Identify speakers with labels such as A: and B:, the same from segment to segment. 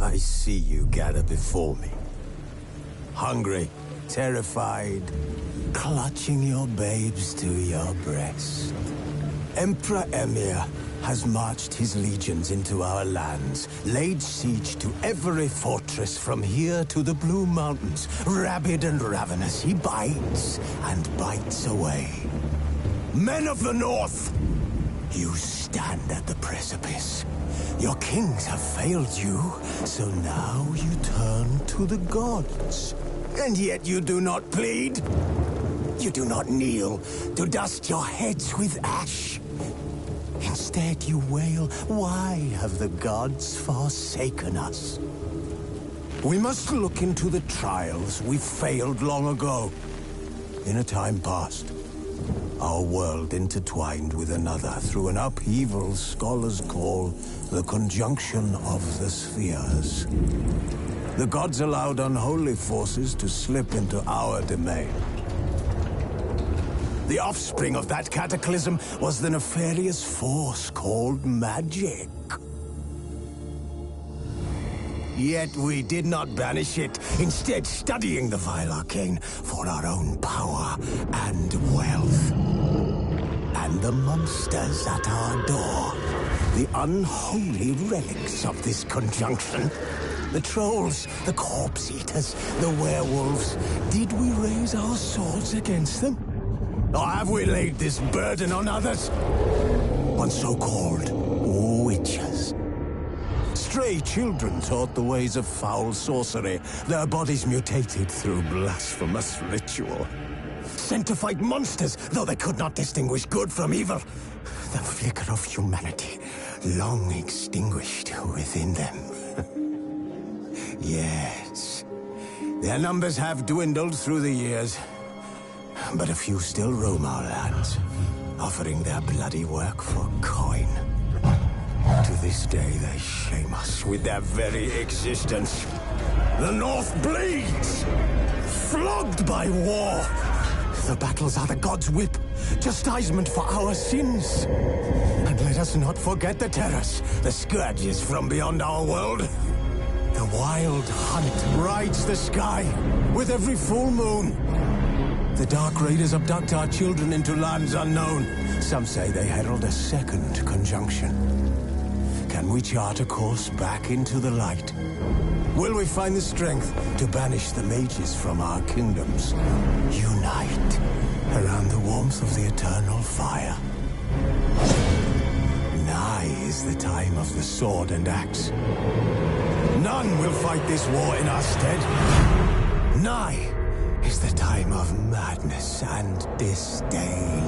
A: I see you gather before me. Hungry, terrified, clutching your babes to your breast. Emperor Emir has marched his legions into our lands, laid siege to every fortress from here to the Blue Mountains. Rabid and ravenous, he bites and bites away. Men of the North, you stand at the precipice. Your kings have failed you, so now you turn to the gods. And yet you do not plead. You do not kneel to dust your heads with ash. Instead you wail, why have the gods forsaken us? We must look into the trials we failed long ago. In a time past, our world intertwined with another through an upheaval scholars call the conjunction of the spheres. The gods allowed unholy forces to slip into our domain. The offspring of that cataclysm was the nefarious force called magic. Yet we did not banish it, instead studying the vile arcane for our own power and wealth. And the monsters at our door, the unholy relics of this conjunction. The trolls, the corpse eaters, the werewolves. Did we raise our swords against them? Or have we laid this burden on others? On so-called witches. Stray children taught the ways of foul sorcery, their bodies mutated through blasphemous ritual. Sent to fight monsters, though they could not distinguish good from evil. The flicker of humanity, long extinguished within them. Yes, their numbers have dwindled through the years. But a few still roam our lands, offering their bloody work for coin. To this day, they shame us with their very existence. The North bleeds, flogged by war. The battles are the gods' whip, chastisement for our sins. And let us not forget the terrors, the scourges from beyond our world. The wild hunt rides the sky with every full moon. The Dark Raiders abduct our children into lands unknown. Some say they herald a second conjunction. Can we chart a course back into the light? Will we find the strength to banish the mages from our kingdoms? Unite around the warmth of the eternal fire. Nigh is the time of the sword and axe. None will fight this war in our stead. Nigh is the time of madness and disdain.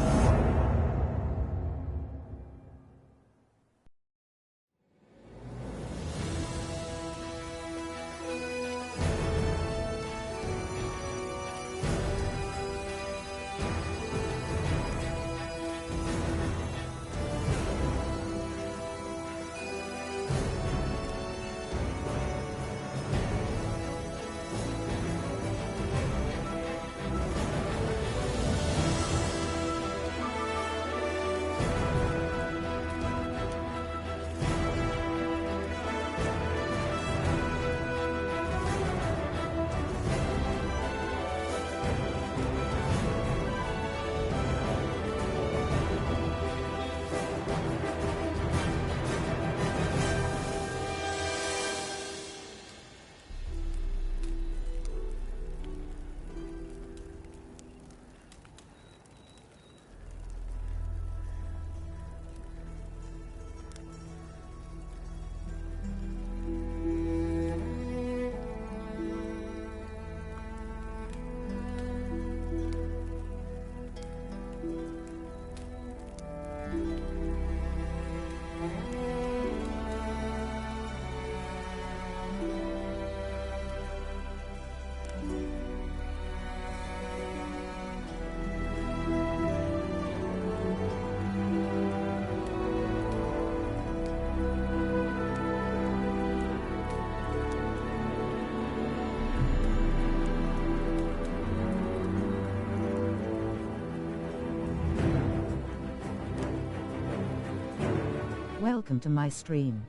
B: Welcome to my stream.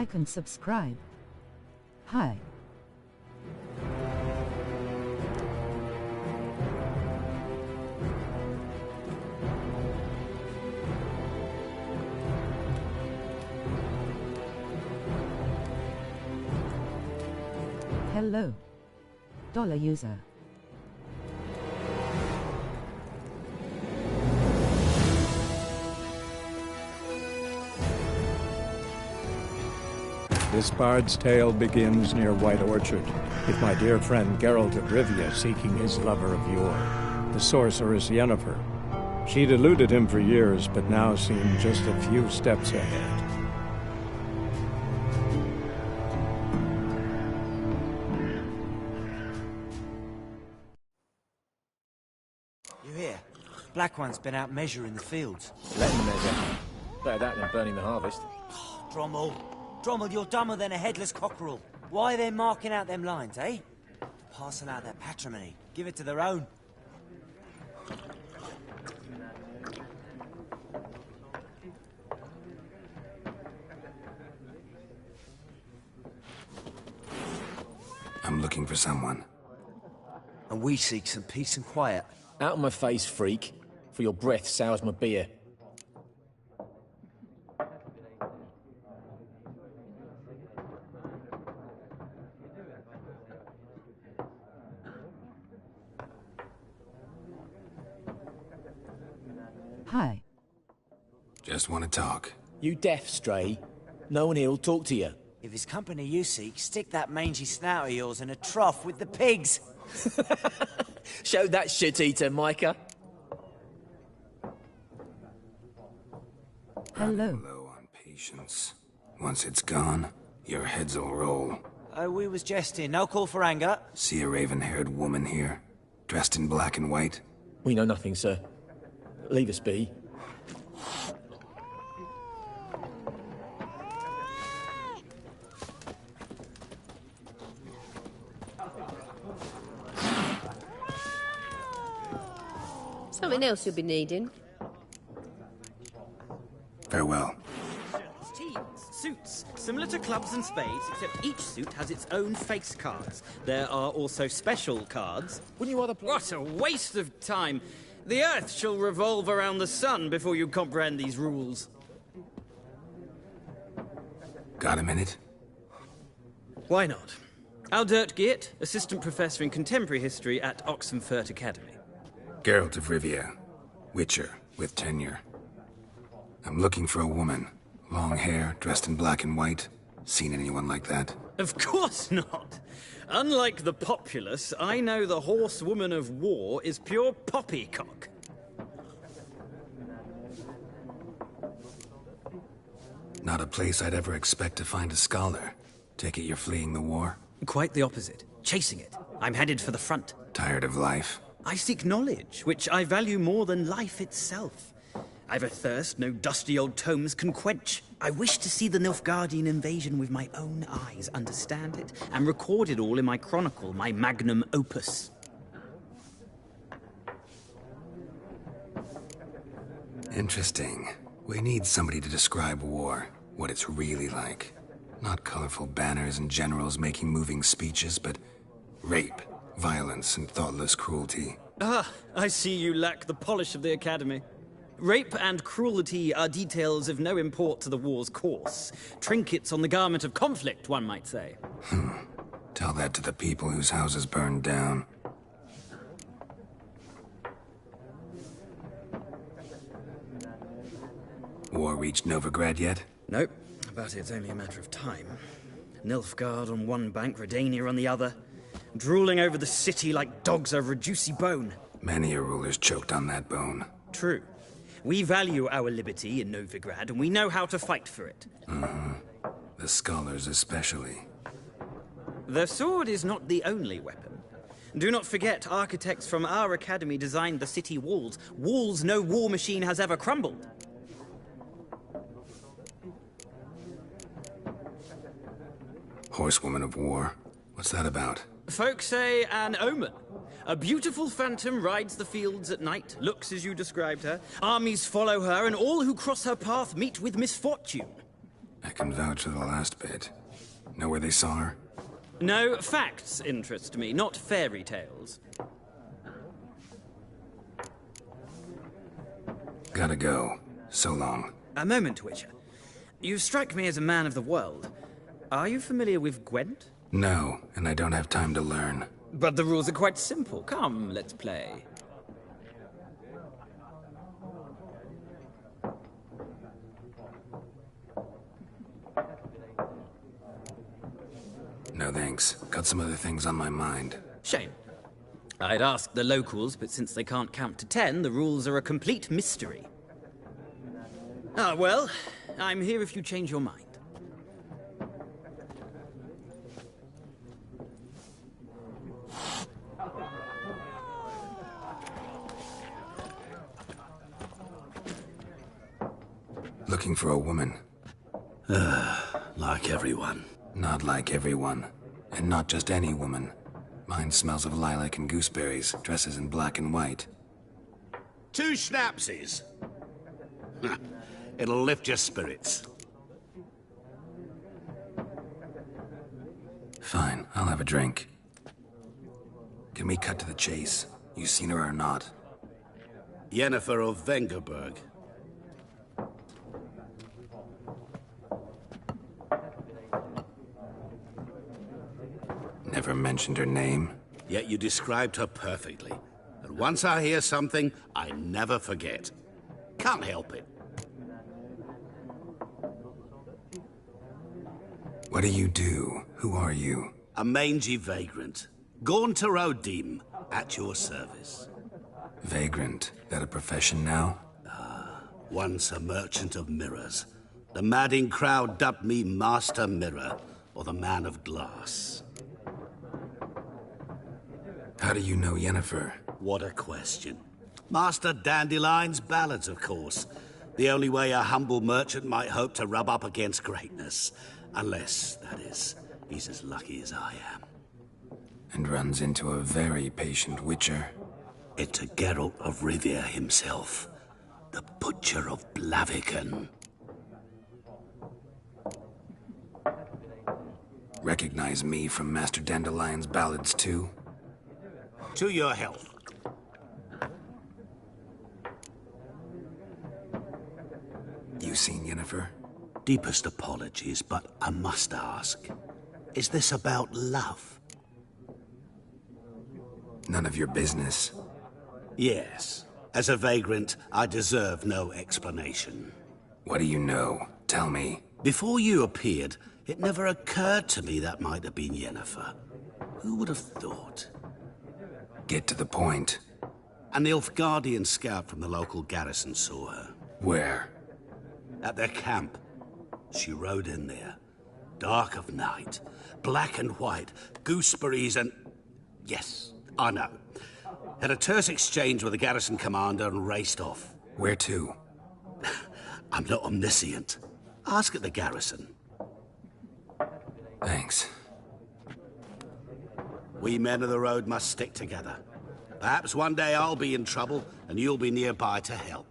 B: like and subscribe. Hi. Hello. Dollar user.
C: This bard's tale begins near White Orchard, with my dear friend Geralt of Rivia seeking his lover of yore, the sorceress Yennefer. She'd eluded him for years, but now seemed just a few steps ahead.
D: You hear? Black One's been out measuring the fields.
E: Let him measure. Better that than burning the harvest.
D: Drommel, you're dumber than a headless cockerel. Why are they marking out them lines, eh? Parcel out their patrimony. Give it to their own.
F: I'm looking for someone.
D: And we seek some peace and quiet.
E: Out of my face, freak. For your breath sours my beer.
B: Hi.
F: Just want to talk.
E: You deaf, Stray? No one here'll talk to you.
D: If it's company you seek, stick that mangy snout of yours in a trough with the pigs.
E: Show that shit-eater, Micah.
B: Hello.
F: I'm low on patience. Once it's gone, your heads will roll.
D: We was jesting. No call for anger.
F: See a raven-haired woman here, dressed in black and white?
E: We know nothing, sir. Leave us be.
G: Something else you'll be needing.
F: Farewell.
H: Teams, suits, similar to clubs and spades, except each suit has its own face cards. There are also special cards.
E: Wouldn't you rather play?
H: What a waste of time! The Earth shall revolve around the sun before you comprehend these rules.
F: Got a minute?
H: Why not? Aldert Geert, Assistant Professor in Contemporary History at Oxenfurt Academy.
F: Geralt of Rivia, Witcher, with tenure. I'm looking for a woman. Long hair, dressed in black and white. Seen anyone like that?
H: Of course not! Unlike the populace, I know the horsewoman of war is pure poppycock.
F: Not a place I'd ever expect to find a scholar. Take it you're fleeing the war?
H: Quite the opposite. Chasing it. I'm headed for the front.
F: Tired of life?
H: I seek knowledge, which I value more than life itself. I've a thirst no dusty old tomes can quench. I wish to see the Nilfgaardian invasion with my own eyes, understand it, and record it all in my chronicle, my magnum opus.
F: Interesting. We need somebody to describe war, what it's really like. Not colorful banners and generals making moving speeches, but rape, violence, and thoughtless cruelty.
H: Ah, I see you lack the polish of the Academy. Rape and cruelty are details of no import to the war's course. Trinkets on the garment of conflict, one might say.
F: Tell that to the people whose houses burned down. War reached Novigrad yet?
H: Nope, but it's only a matter of time. Nilfgaard on one bank, Redania on the other. Drooling over the city like dogs over a juicy bone.
F: Many a ruler's choked on that bone.
H: True. We value our liberty in Novigrad, and we know how to fight for it.
F: The scholars especially.
H: The sword is not the only weapon. Do not forget, architects from our academy designed the city walls. Walls no war machine has ever crumbled.
F: Horsewoman of War. What's that about?
H: Folk say an omen. A beautiful phantom rides the fields at night, looks as you described her. Armies follow her, and all who cross her path meet with misfortune.
F: I can vouch for the last bit. Know where they saw her?
H: No, facts interest me, not fairy tales.
F: Gotta go. So long.
H: A moment, Witcher. You strike me as a man of the world. Are you familiar with Gwent?
F: No, and I don't have time to learn.
H: But the rules are quite simple. Come, let's play.
F: No thanks. Got some other things on my mind.
H: Shame. I'd ask the locals, but since they can't count to 10, the rules are a complete mystery. Ah, well, I'm here if you change your mind.
F: Looking for a woman.
A: Like everyone.
F: Not like everyone. And not just any woman. Mine smells of lilac and gooseberries, dresses in black and white.
A: 2 schnapsies. It'll lift your spirits.
F: Fine, I'll have a drink. Can we cut to the chase? You seen her or not?
A: Yennefer of Vengerberg.
F: Never mentioned her name.
A: Yet you described her perfectly. And once I hear something, I never forget. Can't help it.
F: What do you do? Who are you?
A: A mangy vagrant. Gone to Rodim, at your service.
F: Vagrant. That a profession now?
A: Once a merchant of mirrors. The madding crowd dubbed me Master Mirror, or the Man of Glass.
F: How do you know Yennefer?
A: What a question. Master Dandelion's ballads, of course. The only way a humble merchant might hope to rub up against greatness. Unless, that is, he's as lucky as I am.
F: And runs into a very patient witcher.
A: It's a Geralt of Rivia himself. The Butcher of Blaviken.
F: Recognize me from Master Dandelion's ballads, too?
A: To your health.
F: You seen Yennefer?
A: Deepest apologies, but I must ask. Is this about love?
F: None of your business.
A: Yes. As a vagrant, I deserve no explanation.
F: What do you know? Tell me.
A: Before you appeared, it never occurred to me that might have been Yennefer. Who would have thought?
F: Get to the point.
A: An Nilfgaardian scout from the local garrison saw her.
F: Where?
A: At their camp. She rode in there. Dark of night. Black and white. Gooseberries and... Yes, I know. Had a terse exchange with the garrison commander and raced off.
F: Where to?
A: I'm not omniscient. Ask at the garrison.
F: Thanks.
A: We men of the road must stick together. Perhaps one day I'll be in trouble and you'll be nearby to help.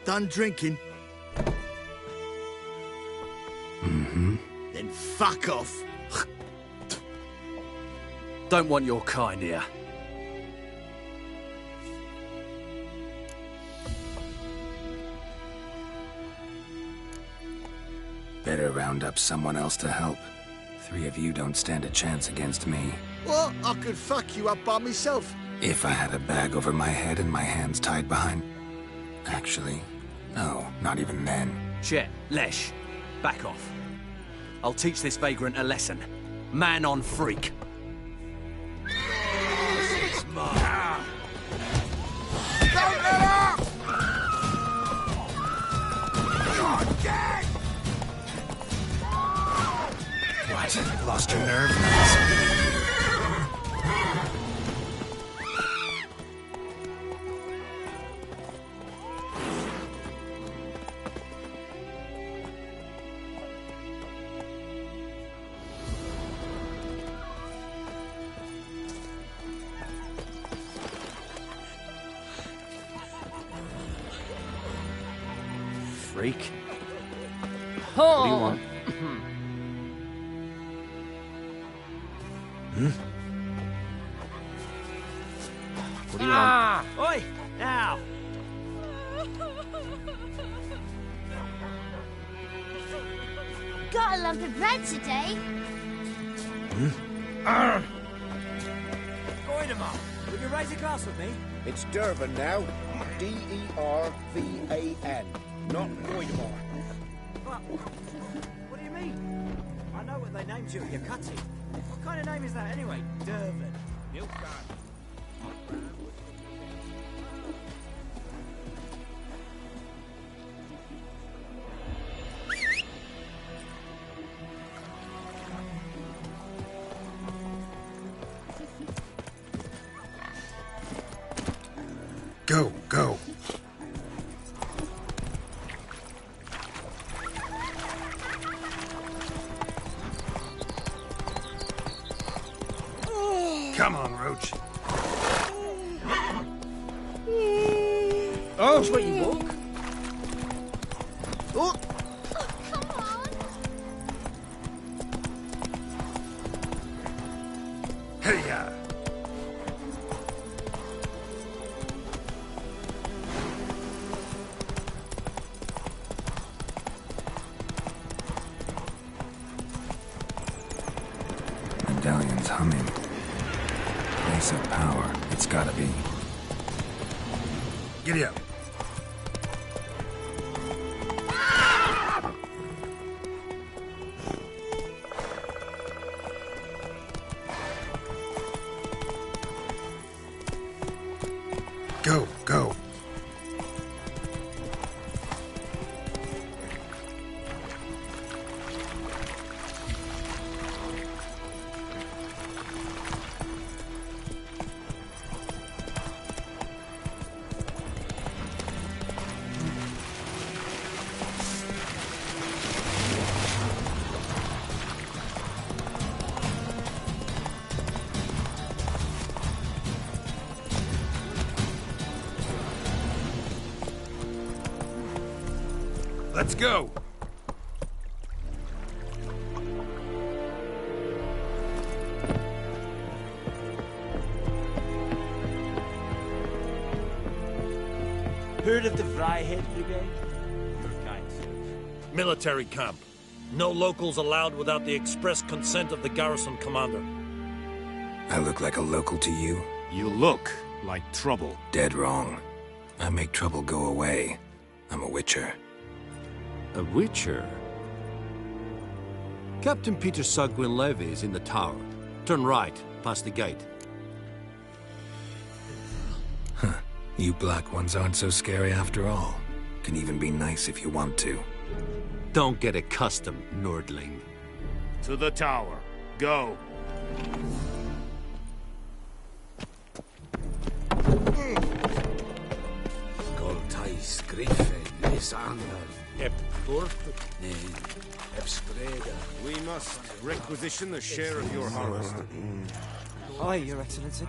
I: Done drinking?
F: Mm-hmm.
I: Then fuck off.
J: Don't want your kind here.
F: Better round up someone else to help. 3 of you don't stand a chance against me.
I: What? I could fuck you up by myself.
F: If I had a bag over my head and my hands tied behind... Actually, no, not even then.
J: Shit, Lesh. Back off. I'll teach this vagrant a lesson. Man on freak.
F: What? Lost your nerve?
J: Freak. What do you want? What do you want?
D: Oi! Now!
K: Got a lump of bread today.
D: Goidemar, will you raise a glass with me?
L: It's Durban now. D-E-R-V-A-N. Not Goidemar.
D: What do you mean? I know what they named you at your cutting. What kind of name is that anyway? Durban.
F: Go, go. Come on, Roach.
D: Oh, which way you walk? Oh!
K: Come on.
F: Hey-ya! Medallion's humming. Place of power. It's gotta be. Giddy up. Go, go. Let's go!
D: Heard of the Fryhead Brigade?
M: Your kind, sir. Military camp. No locals allowed without the express consent of the garrison commander.
F: I look like a local to you?
N: You look like trouble.
F: Dead wrong. I make trouble go away. I'm a witcher.
O: A witcher? Captain Peter Sagwin Levy is in the tower. Turn right, past the gate.
F: Huh. You black ones aren't so scary after all. Can even be nice if you want to.
O: Don't get accustomed, Nordling.
N: To the tower. Go.
L: Goltais Griffin, Lysander.
N: We must requisition a share of your harvest.
D: Aye, Your Excellency.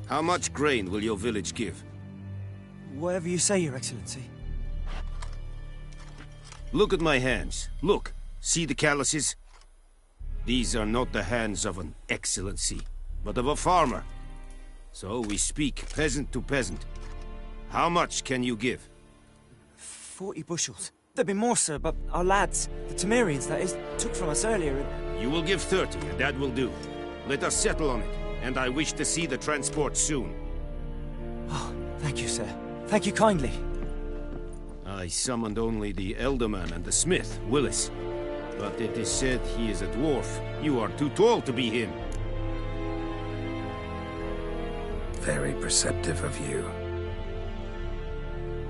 N: How much grain will your village give?
D: Whatever you say, Your Excellency.
N: Look at my hands. Look. See the calluses? These are not the hands of an excellency, but of a farmer. So we speak peasant to peasant. How much can you give?
D: 40 bushels. There'd be more, sir, but our lads, the Temerians, that is, took from us earlier and...
N: You will give 30, and that will do. Let us settle on it, and I wish to see the transport soon.
D: Oh, thank you, sir. Thank you kindly.
N: I summoned only the Elderman and the smith, Willis. But it is said he is a dwarf. You are too tall to be him.
F: Very perceptive of you.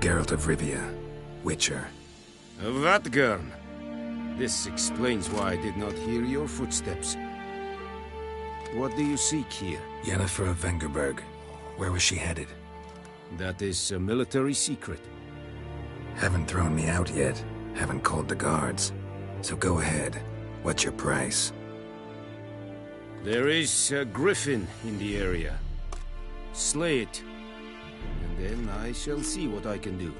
F: Geralt of Rivia, Witcher.
N: Vatgern. This explains why I did not hear your footsteps. What do you seek here?
F: Yennefer of Vengerberg. Where was she headed?
N: That is a military secret.
F: Haven't thrown me out yet. Haven't called the guards. So go ahead. What's your price?
N: There is a griffin in the area. Slay it. And then I shall see what I can do.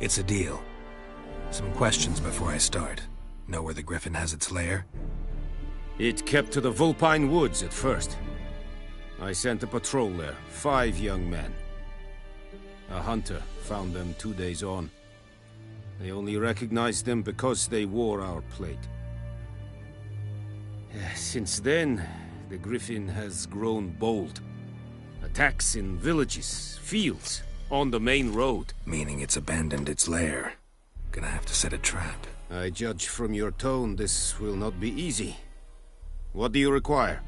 F: It's a deal. Some questions before I start. Know where the griffin has its lair?
N: It kept to the Vulpine Woods at first. I sent a patrol there, 5 young men. A hunter found them 2 days on. They only recognized them because they wore our plate. Since then, the griffin has grown bold. Attacks in villages, fields, on the main road.
F: Meaning it's abandoned its lair. Gonna have to set a trap.
N: I judge from your tone this will not be easy. What do you require?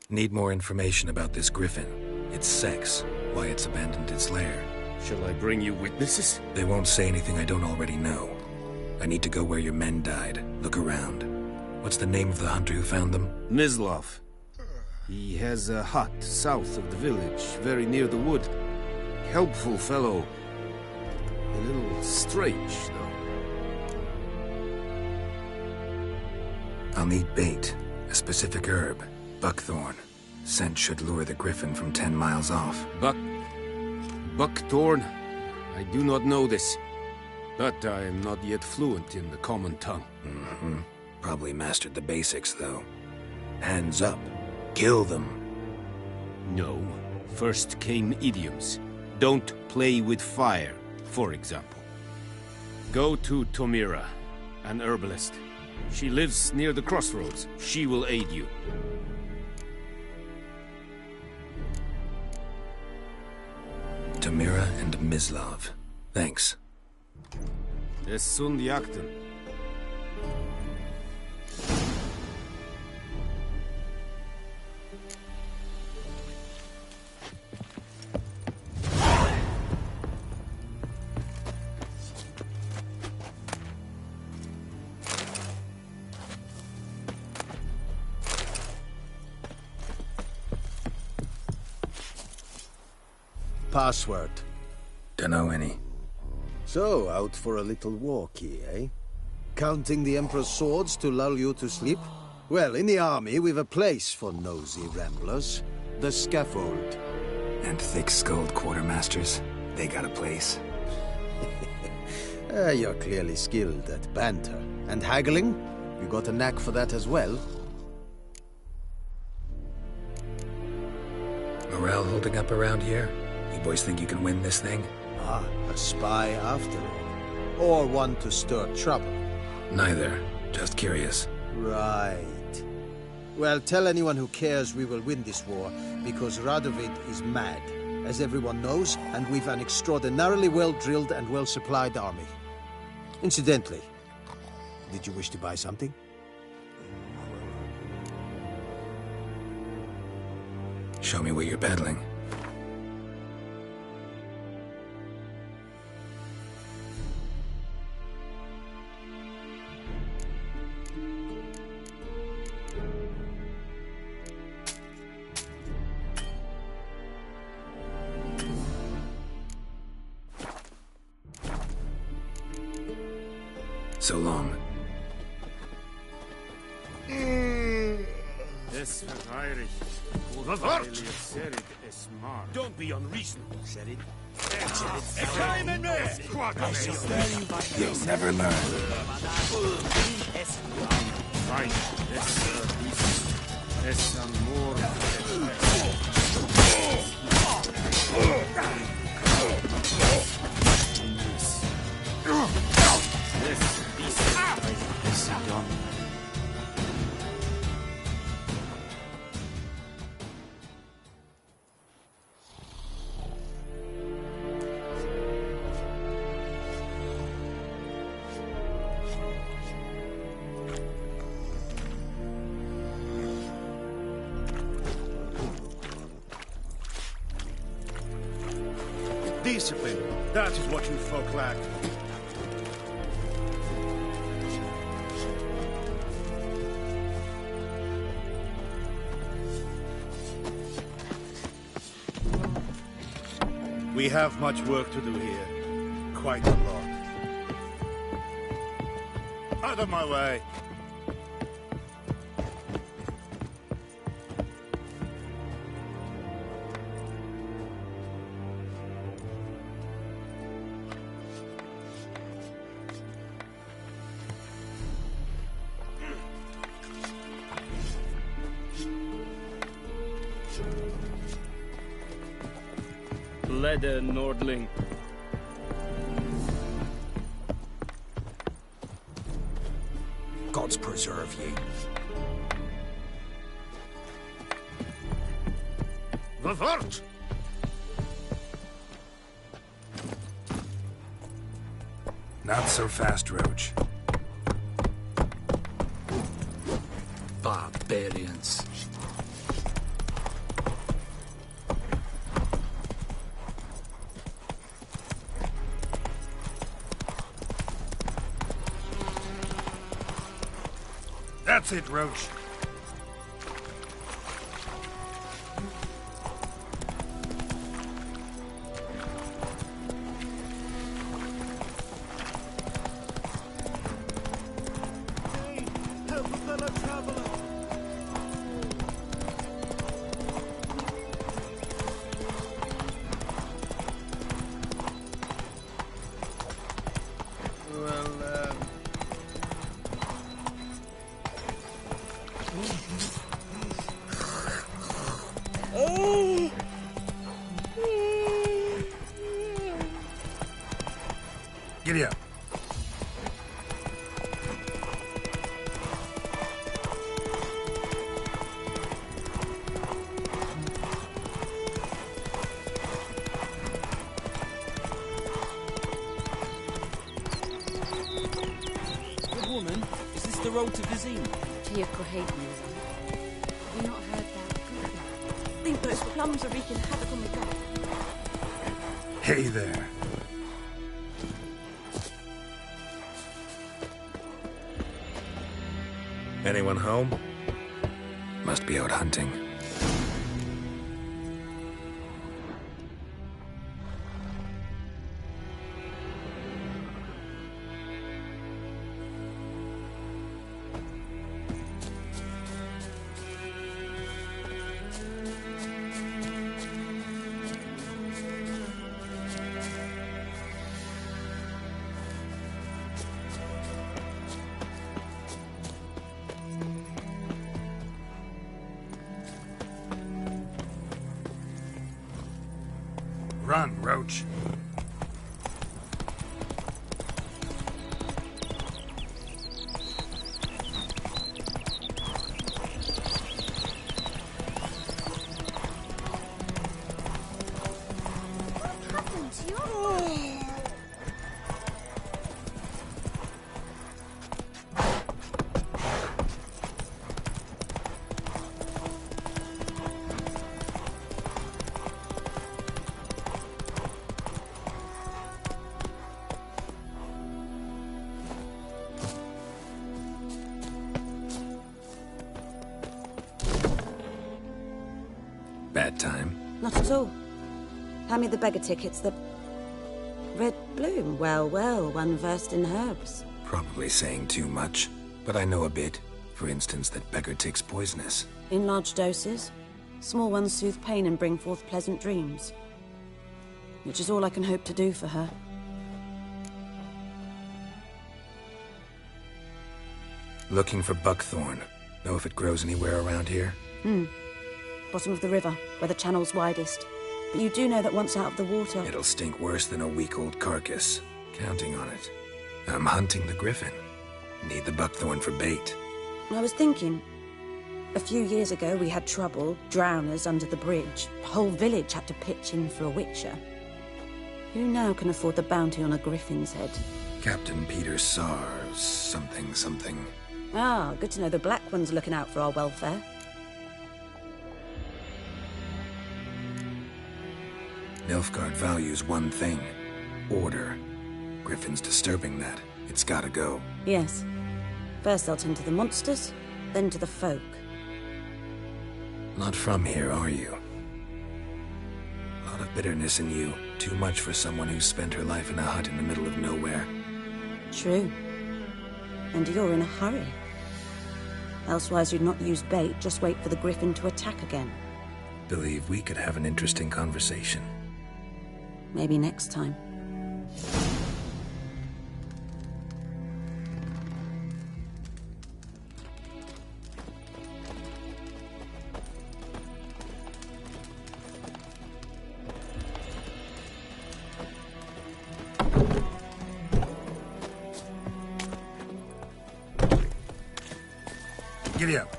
F: Need more information about this griffin. Its sex, why it's abandoned its lair.
N: Shall I bring you witnesses?
F: They won't say anything I don't already know. I need to go where your men died. Look around. What's the name of the hunter who found them?
N: Mislav. He has a hut south of the village, very near the wood. Helpful fellow. A little strange, though.
F: I'll need bait. A specific herb. Buckthorn. Scent should lure the griffin from 10 miles off.
N: Buckthorn? I do not know this. But I am not yet fluent in the common tongue.
F: Probably mastered the basics, though. Hands up. Kill them.
N: No. First came idioms. Don't play with fire, for example. Go to Tomira, an herbalist. She lives near the crossroads. She will aid you.
F: Tomira and Mislav. Thanks.
N: Es sunt jakten.
I: Password.
F: Dunno any.
I: So, out for a little walkie, eh? Counting the Emperor's swords to lull you to sleep? Well, in the army, we've a place for nosy ramblers. The scaffold.
F: And thick-skulled quartermasters. They got a place.
I: You're clearly skilled at banter. And haggling? You got a knack for that as well?
F: Morale holding up around here? You boys think you can win this thing?
I: Ah, a spy after all. Or one to stir trouble.
F: Neither. Just curious.
I: Right. Well, tell anyone who cares we will win this war, because Radovid is mad, as everyone knows, and we've an extraordinarily well-drilled and well-supplied army. Incidentally, did you wish to buy something?
F: Show me what you're peddling. So long.
N: Don't be unreasonable, said it.
F: You'll never learn.
N: Fine. Es amor.
P: Discipline. That is what you folk lack. We have much work to do here. Quite a lot. Out of my way.
Q: Leather, Nordling.
L: Gods preserve ye.
P: The fort!
F: Not so fast, Roach.
L: Barbarians.
P: That's it, Roach. Hey, help a fellow traveler. Giddy up.
R: Good woman, is this the road to Vizine?
S: To your Cohadenism. Have you not heard that?
T: I think those plums are wreaking havoc on the gut.
F: Hey there.
L: Anyone home?
F: Must be out hunting.
P: Run, Roach.
K: What happened to you?
F: Bad time.
T: Not at all. Hand me the beggar tickets, the red bloom. Well, well, one versed in herbs.
F: Probably saying too much, but I know a bit. For instance, that beggar tick's poisonous.
T: In large doses. Small ones soothe pain and bring forth pleasant dreams. Which is all I can hope to do for her.
F: Looking for buckthorn. Know if it grows anywhere around here?
T: Bottom of the river, where the channel's widest. But you do know that once out of the water...
F: It'll stink worse than a week-old carcass. Counting on it. I'm hunting the griffin. Need the buckthorn for bait.
T: I was thinking... A few years ago, we had trouble, drowners under the bridge. The whole village had to pitch in for a witcher. Who now can afford the bounty on a griffin's head?
F: Captain Peter Sars, something.
T: Ah, good to know the Black One's looking out for our welfare.
F: Nilfgaard values one thing. Order. Griffin's disturbing that. It's gotta go.
T: Yes. First they'll tend to the monsters, then to the folk.
F: Not from here, are you? A lot of bitterness in you. Too much for someone who spent her life in a hut in the middle of nowhere.
T: True. And you're in a hurry. Elsewise you'd not use bait, just wait for the griffin to attack again.
F: Believe we could have an interesting conversation.
T: Maybe next time.
F: Giddy up.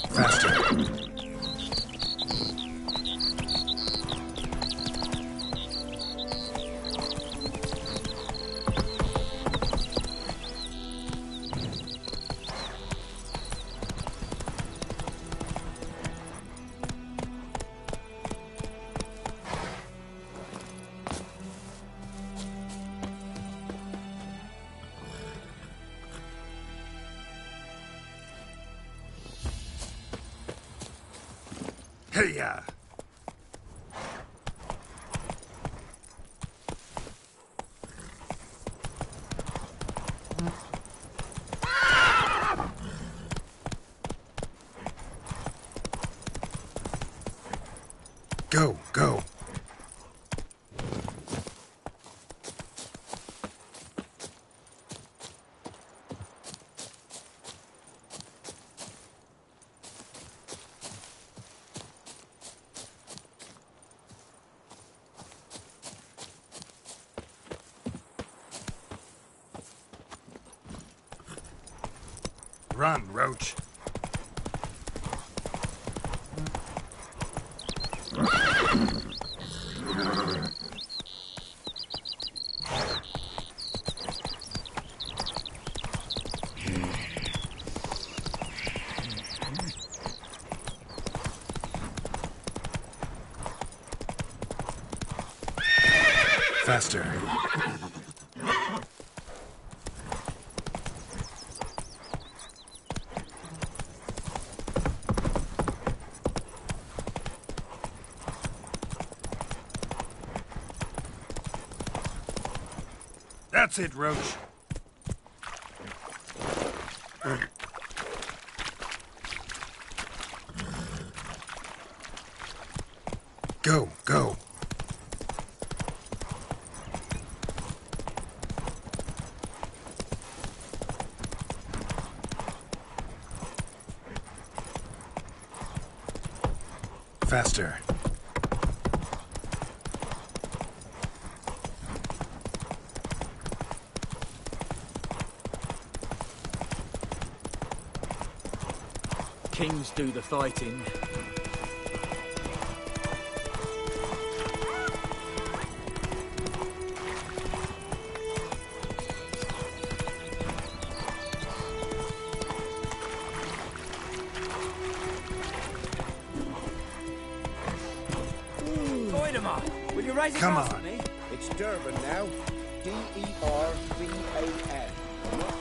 F: Faster. Hey-ya! Go, go. Run, Roach. Faster. That's it, Roach. Go, go. Faster.
J: Kings do the fighting.
D: Will you raise a
F: Come
D: glass
F: on.
D: at me?
U: It's Durban now. D-E-R-B-A-N. Not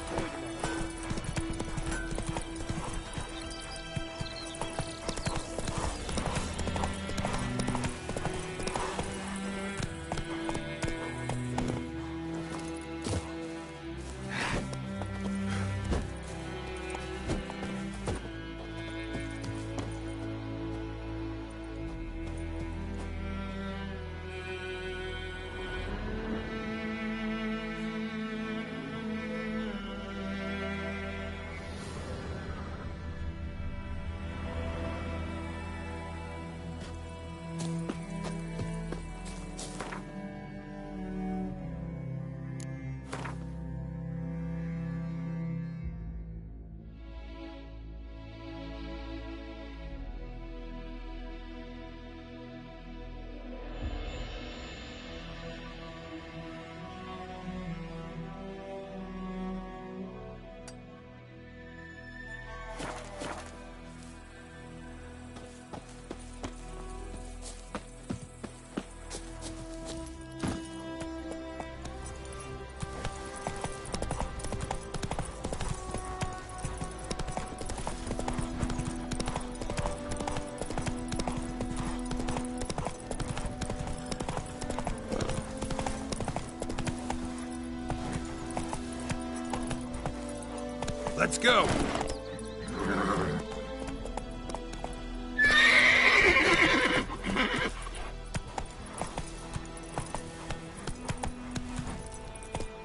N: Let's go!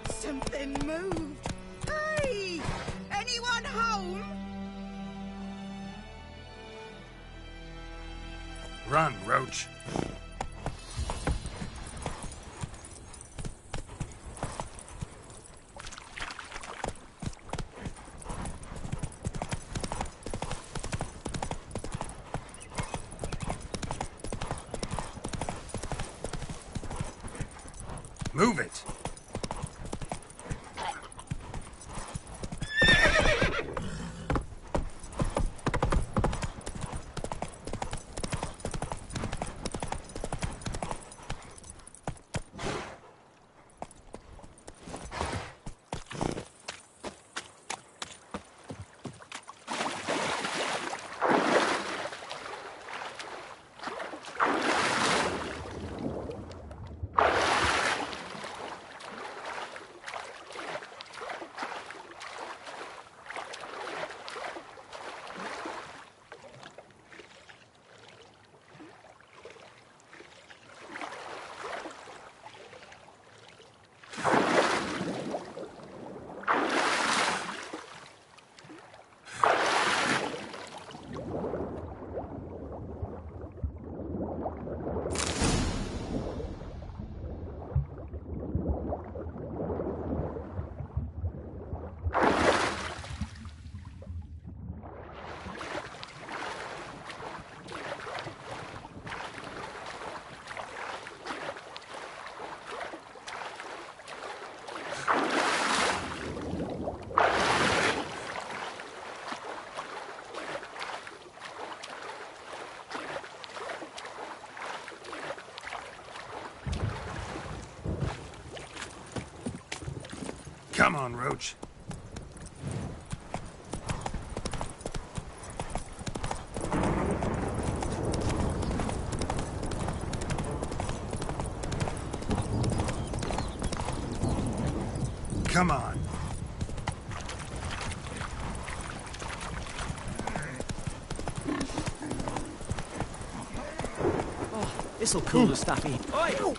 C: Something moved. Hey! Anyone home?
N: Run, Roach. Move it! Come on, Roach. Come on.
H: Oh, this'll cool the stuffy. Oi! Ow!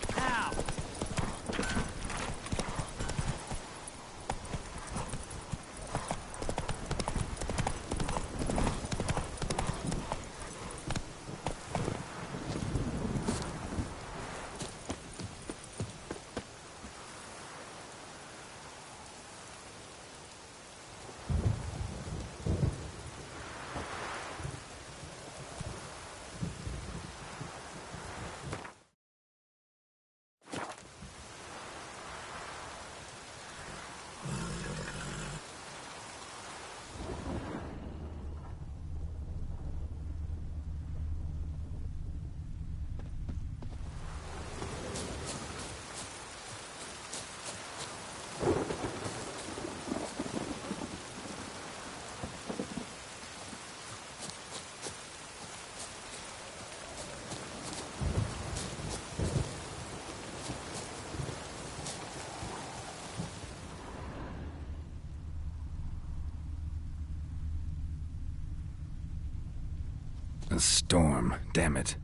F: A storm, damn it.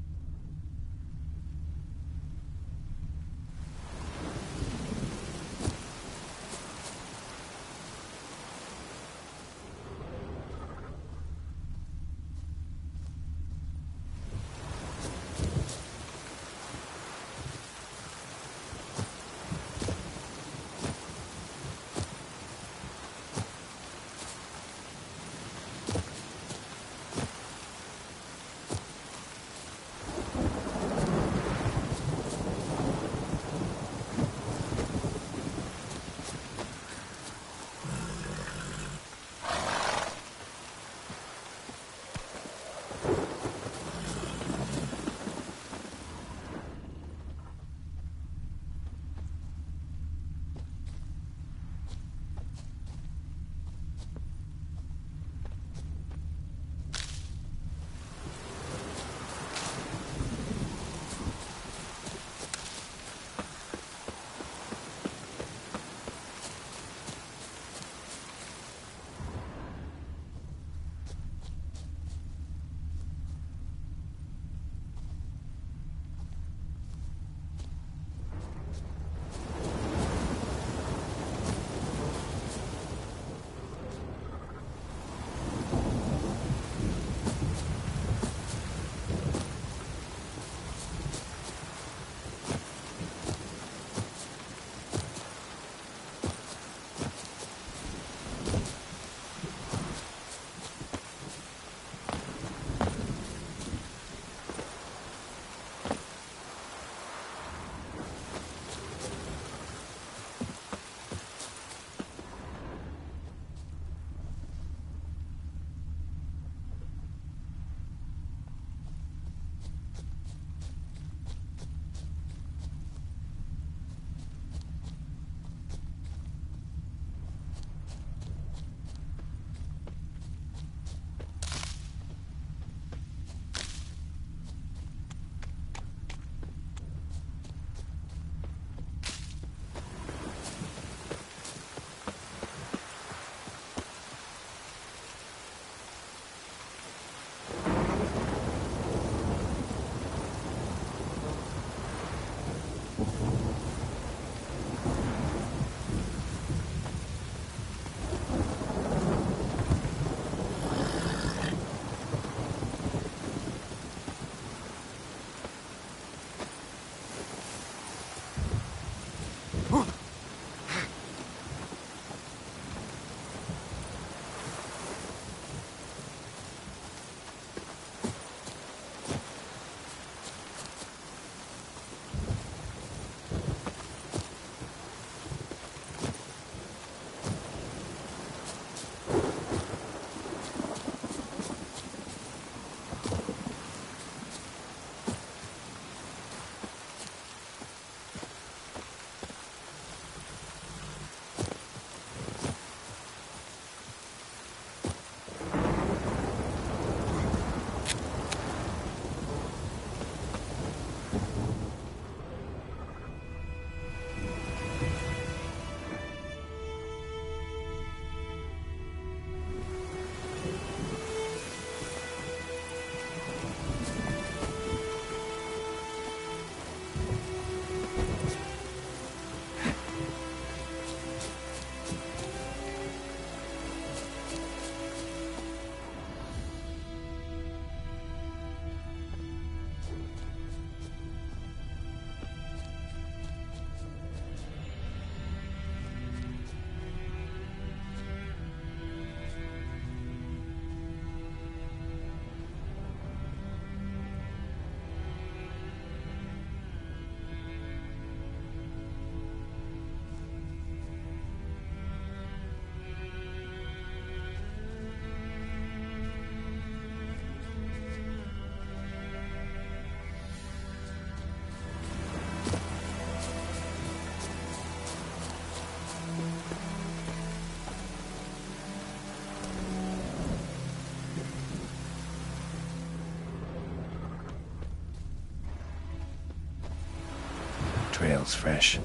F: trail's fresh.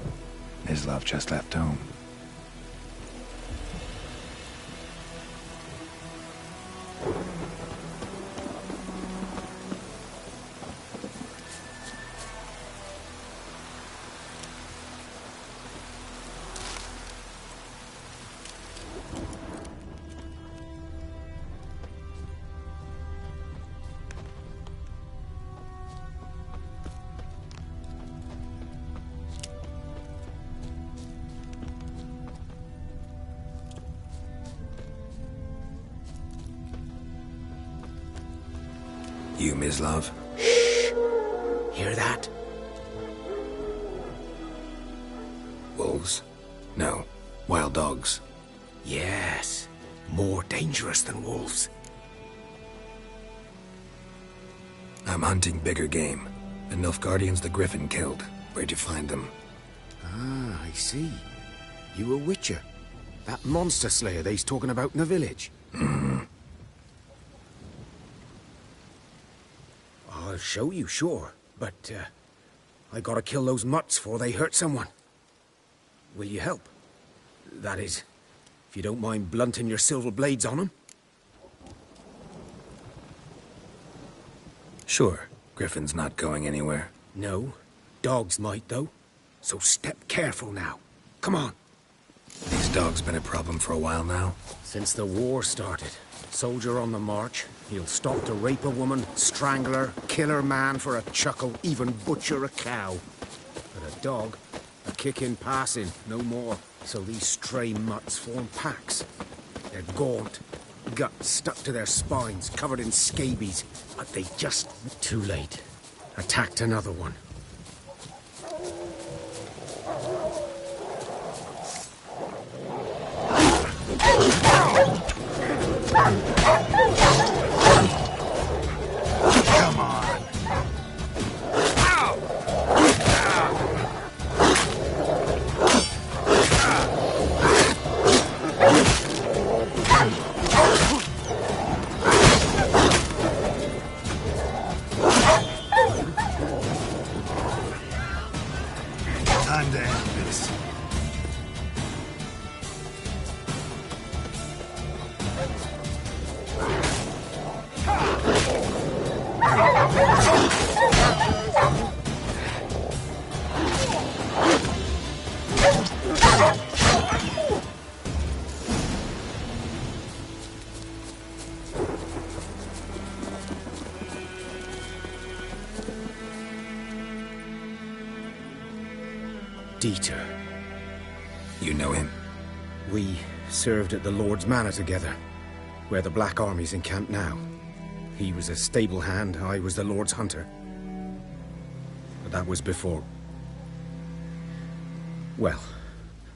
F: Mislav just left home. You, Mislav?
N: Shh! Hear that?
F: Wolves? No. Wild dogs.
N: Yes. More dangerous than wolves.
F: I'm hunting bigger game. The Nilfgaardians the Griffin killed. Where'd you find them?
N: Ah, I see. You a witcher. That monster slayer they's talking about in the village. I'll show you, sure. But, I gotta kill those mutts before they hurt someone. Will you help? That is, if you don't mind blunting your silver blades on them.
F: Sure. Griffin's not going anywhere.
N: No. Dogs might, though. So step careful now. Come on.
F: These dogs been a problem for a while now?
N: Since the war started. Soldier on the march. He'll stop to rape a woman, strangle her, kill her man for a chuckle, even butcher a cow. But a dog, a kick in passing, no more. So these stray mutts form packs. They're gaunt, guts stuck to their spines, covered in scabies. But they just... Too late. Attacked another one.
F: Come on. Time to end this.
N: Dieter.
F: You know him?
N: We served at the Lord's Manor together, where the Black Army's encamped now. He was a stable hand, I was the Lord's hunter. But that was before... well,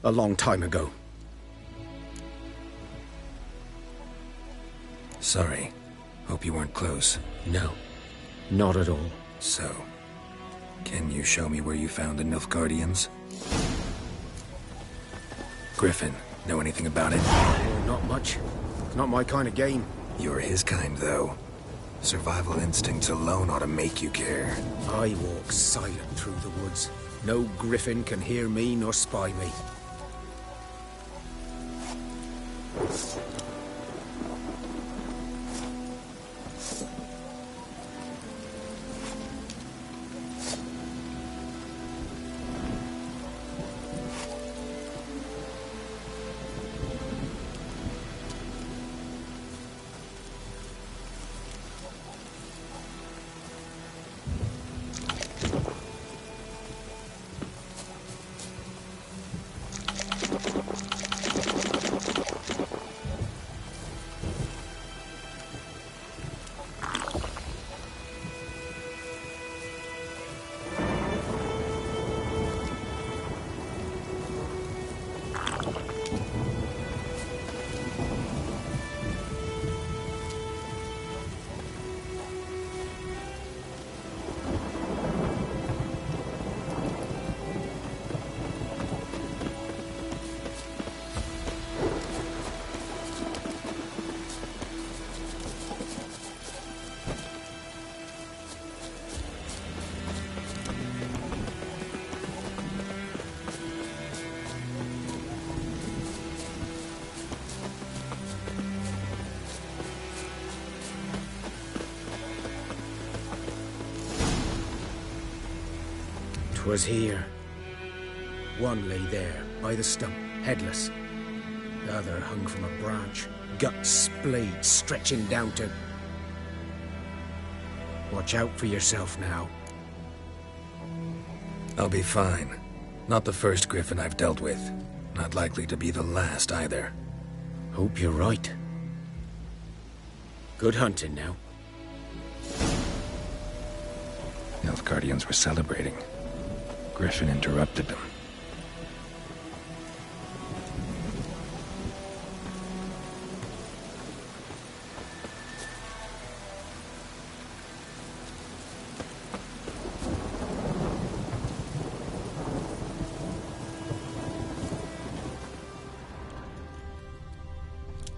N: a long time ago.
F: Sorry. Hope you weren't close.
N: No, not at all.
F: So, can you show me where you found the Nilfgaardians? Griffin, know anything about it?
N: Oh, not much. It's not my kind of game.
F: You're his kind, though. Survival instincts alone ought to make you care.
N: I walk silent through the woods. No griffin can hear me nor spy me.
B: 'Twas here. One lay there, by the stump, headless. The other hung from a branch, guts splayed, stretching down to... Watch out for yourself now.
F: I'll be fine. Not the first griffin I've dealt with. Not likely to be the last either.
B: Hope you're right. Good hunting now.
F: Nilfgaardians were celebrating. Griffin interrupted them.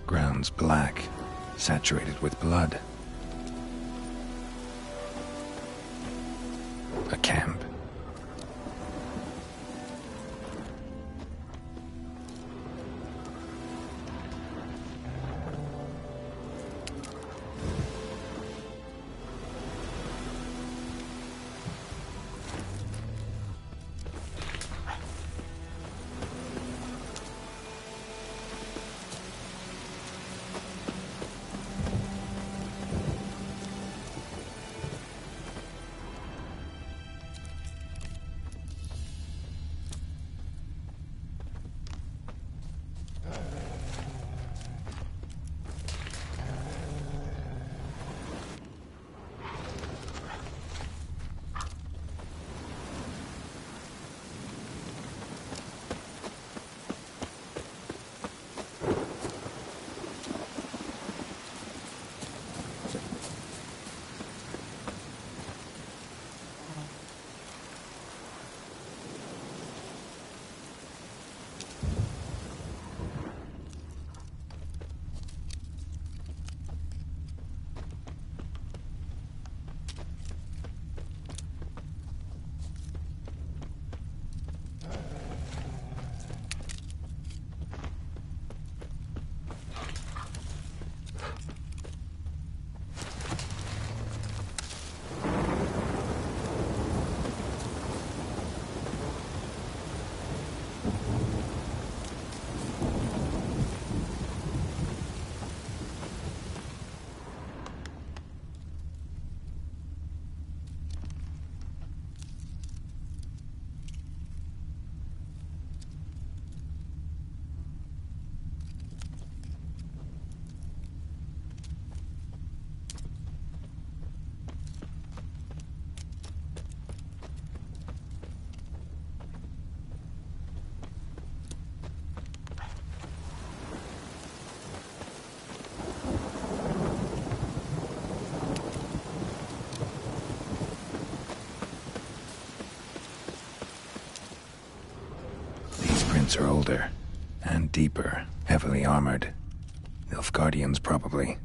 F: Ground's black, saturated with blood. A camp. Are older and deeper, heavily armored. Nilfgaardians, probably.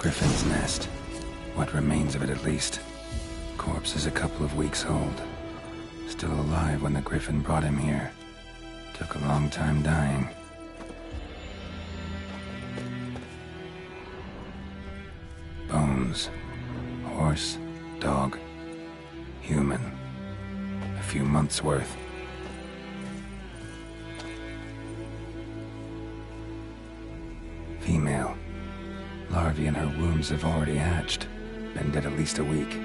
F: Griffin's nest. What remains of it, at least. Corpse is a couple of weeks old. Still alive when the Griffin brought him here. Took a long time dying. Bones. Horse, dog, human. A few months' worth. Female. Larvae in her wombs have already hatched. Been dead at least a week.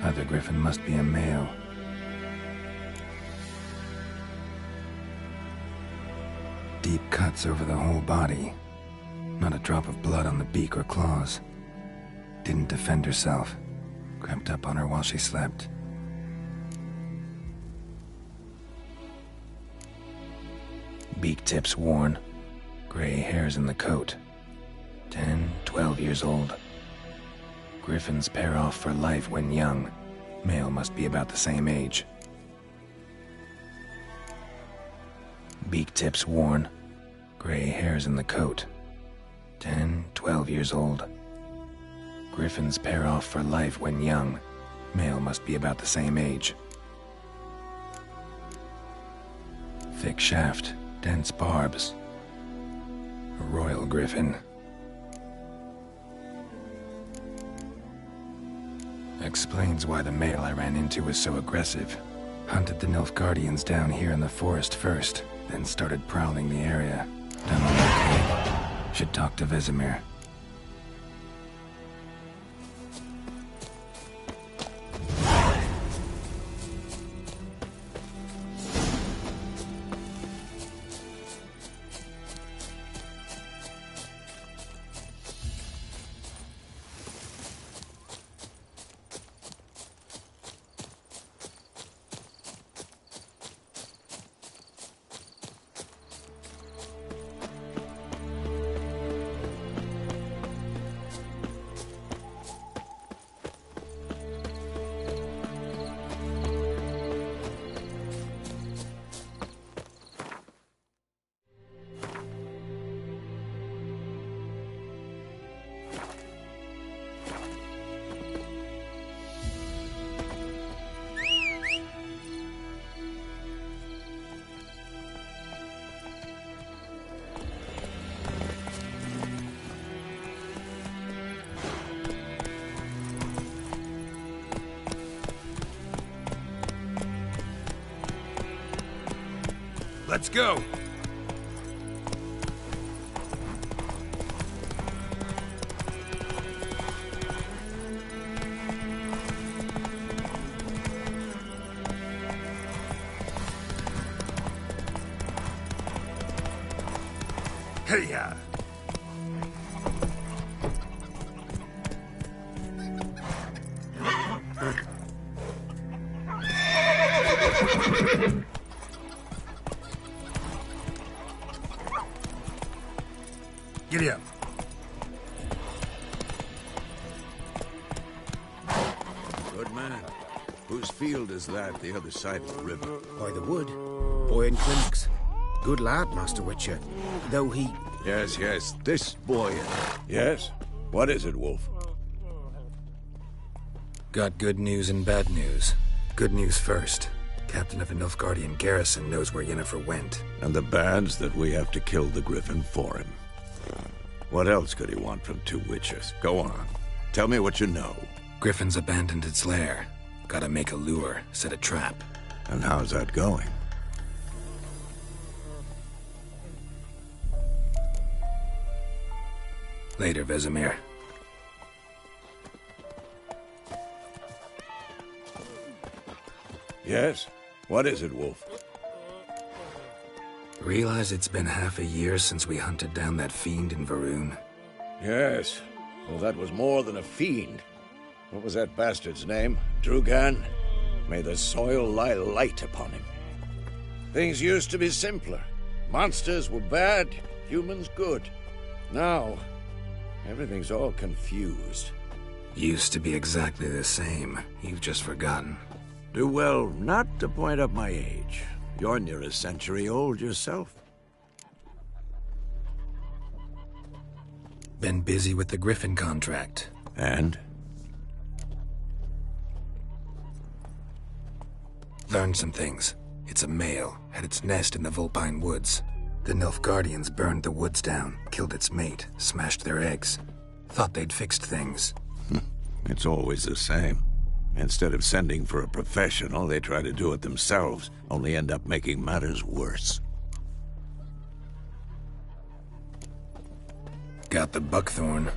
F: Other Griffin must be a male. Deep cuts over the whole body. Not a drop of blood on the beak or claws. Didn't defend herself. Crept up on her while she slept. Beak tips worn. Gray hairs in the coat. 10, 12 years old. Griffins pair off for life when young. Male must be about the same age. Beak tips worn. Gray hairs in the coat. 10, 12 years old. Griffins pair off for life when young. Male must be about the same age. Thick shaft, dense barbs. A royal griffin. Explains why the male I ran into was so aggressive. Hunted the Nilfgaardians down here in the forest first, then started prowling the area. Done all I could. Should talk to Vesemir.
N: Let's go! Hey-ya! Giddy up.
G: Good man. Whose field is that the other side of the river?
B: By the wood. Boy in clinics. Good lad, Master Witcher. Though he...
G: Yes, this boy. Yes? What is it, Wolf?
F: Got good news and bad news. Good news first. Captain of the Nilfgaardian garrison knows where Yennefer went.
G: And the bad's that we have to kill the Griffin for him. What else could he want from two witches? Go on. Tell me what you know.
F: Griffin's abandoned its lair. Gotta make a lure, set a trap.
G: And how's that going?
F: Later, Vesemir.
G: Yes? What is it, Wolf?
F: Realize it's been half a year since we hunted down that fiend in Varun?
G: Yes. Well, that was more than a fiend. What was that bastard's name? Drugan? May the soil lie light upon him. Things used to be simpler. Monsters were bad, humans good. Now, everything's all confused.
F: Used to be exactly the same. You've just forgotten.
G: Do well not to point up my age. You're near a century old yourself.
F: Been busy with the Griffin contract.
G: And?
F: Learned some things. It's a male, had its nest in the Vulpine Woods. The Nilfgaardians burned the woods down, killed its mate, smashed their eggs. Thought they'd fixed things.
G: It's always the same. Instead of sending for a professional, they try to do it themselves, only end up making matters worse.
F: Got the buckthorn.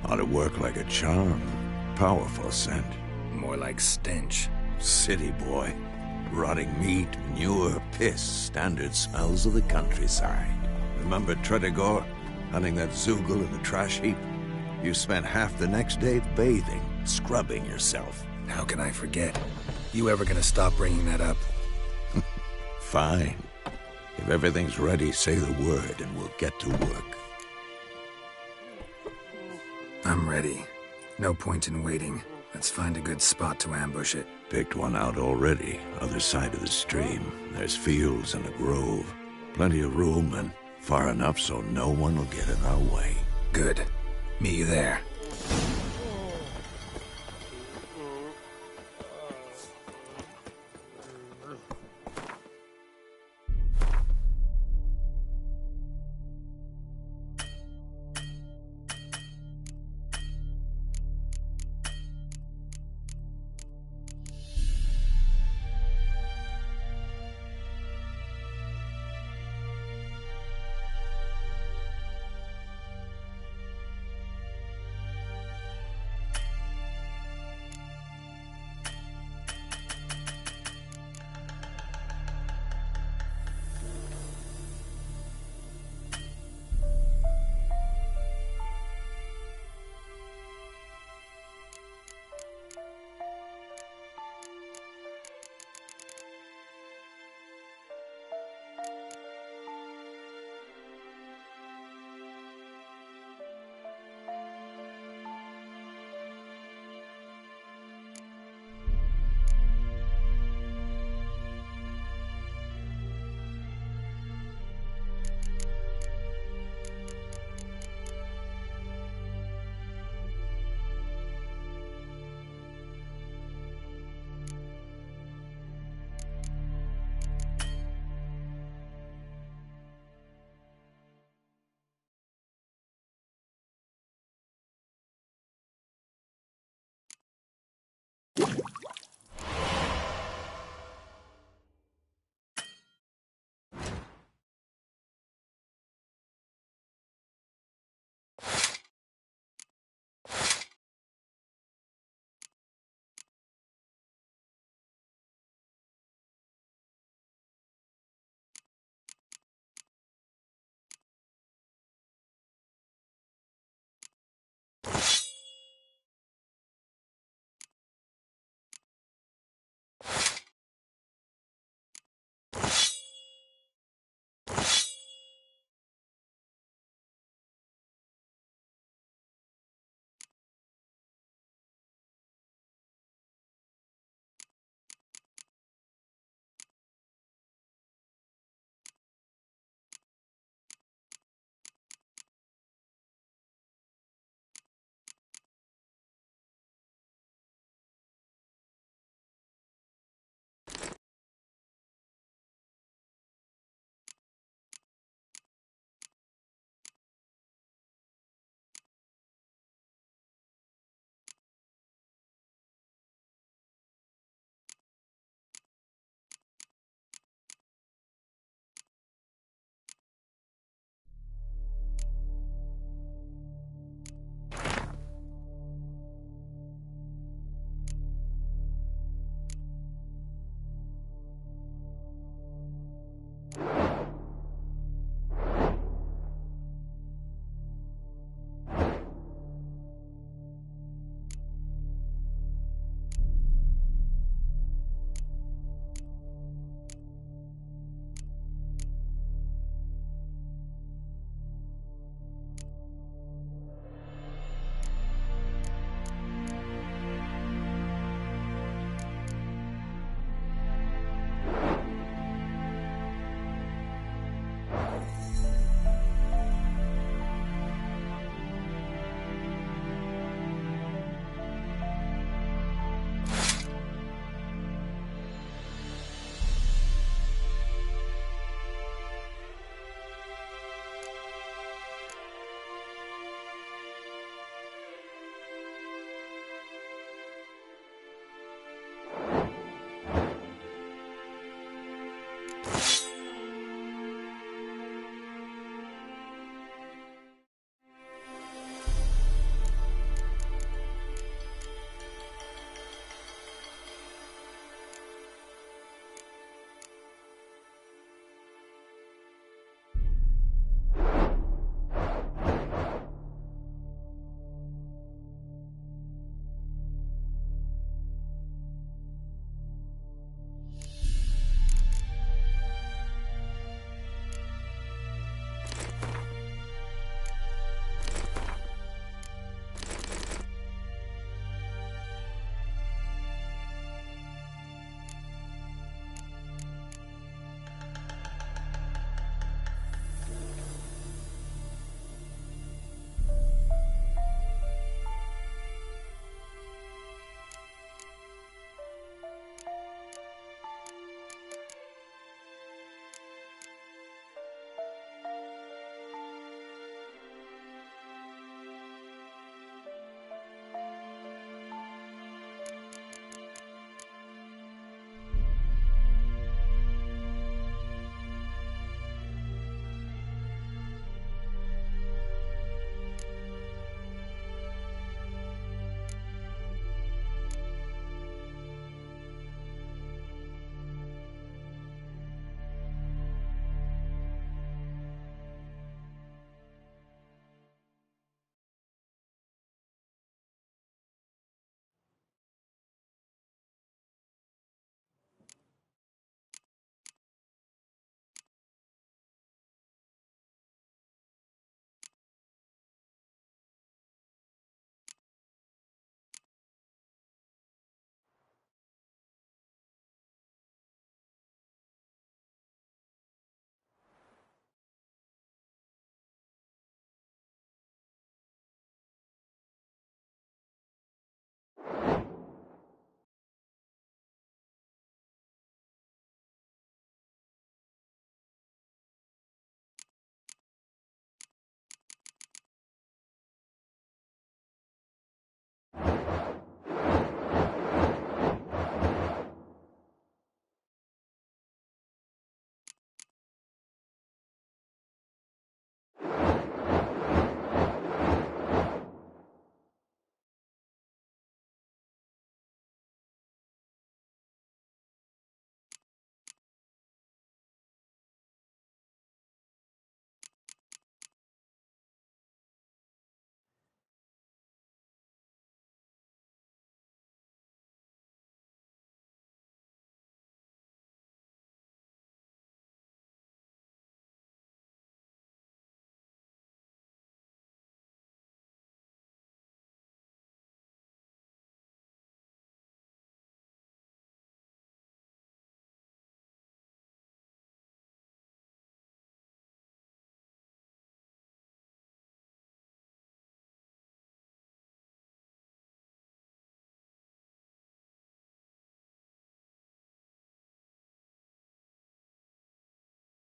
G: Ought to work like a charm. Powerful scent.
F: More like stench.
G: City boy. Rotting meat, manure, piss, standard smells of the countryside. Remember Tredegor? Hunting that Zoogle in the trash heap? You spent half the next day bathing, scrubbing yourself.
F: How can I forget? You ever gonna stop bringing that up?
G: Fine. If everything's ready, say the word and we'll get to work.
F: I'm ready. No point in waiting. Let's find a good spot to ambush it.
G: Picked one out already, other side of the stream. There's fields and a grove. Plenty of room and far enough so no one will get in our way.
F: Good. Meet you there.